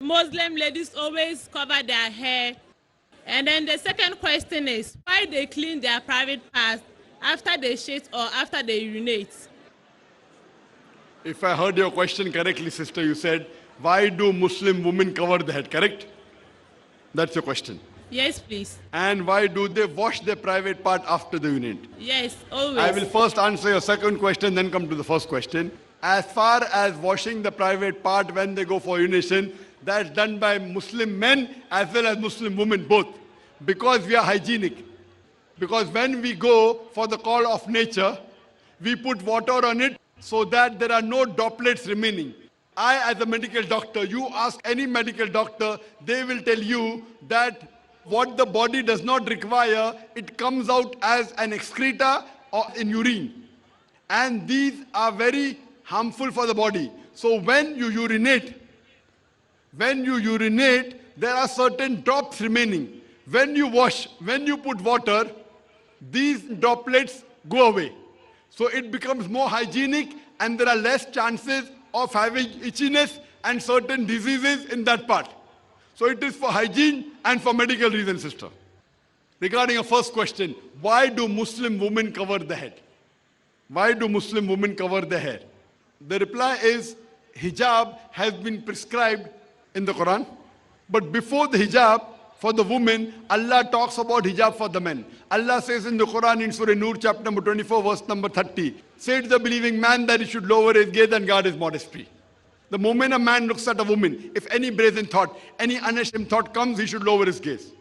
Muslim ladies always cover their hair? And then the second question is, why they clean their private parts after they shit or after they urinate? If I heard your question correctly, sister, you said, why do Muslim women cover the head, correct? That's your question. Yes, please. And why do they wash their private part after they urinate? Yes, always. I will first answer your second question, then come to the first question. As far as washing the private part when they go for urination, that's done by Muslim men as well as Muslim women, both. Because we are hygienic. Because when we go for the call of nature, we put water on it so that there are no droplets remaining. I, as a medical doctor, you ask any medical doctor, they will tell you that what the body does not require, it comes out as an excreta or in urine. And these are very harmful for the body. So when you urinate, there are certain drops remaining. When you wash, when you put water, these droplets go away. So it becomes more hygienic and there are less chances of having itchiness and certain diseases in that part. So it is for hygiene and for medical reasons, sister. Regarding your first question, why do Muslim women cover the head? Why do Muslim women cover the hair? The reply is, hijab has been prescribed in the Quran. But before the hijab, for the women, Allah talks about hijab for the men. Allah says in the Quran in Surah Nur, chapter number 24, verse number 30, say to the believing man that he should lower his gaze and guard his modesty. The moment a man looks at a woman, if any brazen thought, any unashamed thought comes, he should lower his gaze.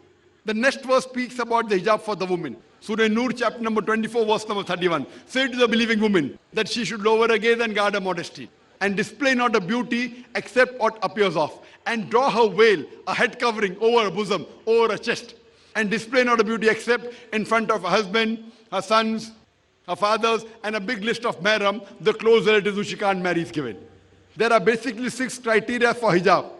The next verse speaks about the hijab for the woman. Surah Nur, chapter number 24, verse number 31. Say to the believing woman that she should lower her gaze and guard her modesty, and display not her beauty except what appears off, and draw her veil, a head covering, over her bosom, over her chest, and display not her beauty except in front of her husband, her sons, her fathers, and a big list of mahram, the close relatives who she can't marry is given. There are basically 6 criteria for hijab.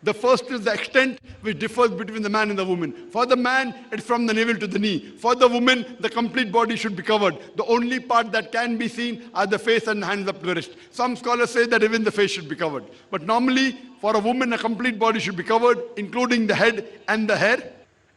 The first is the extent which differs between the man and the woman. For the man, it's from the navel to the knee. For the woman, the complete body should be covered. The only part that can be seen are the face and hands up to the wrist. Some scholars say that even the face should be covered. But normally, for a woman, a complete body should be covered, including the head and the hair,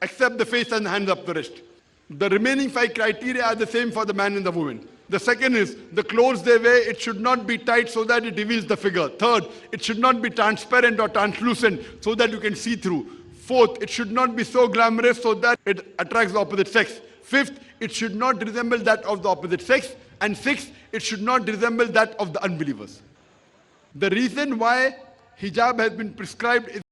except the face and the hands up to the wrist. The remaining 5 criteria are the same for the man and the woman. The second is, the clothes they wear, it should not be tight so that it reveals the figure. Third, it should not be transparent or translucent so that you can see through. Fourth, it should not be so glamorous so that it attracts the opposite sex. Fifth, it should not resemble that of the opposite sex. And sixth, it should not resemble that of the unbelievers. The reason why hijab has been prescribed is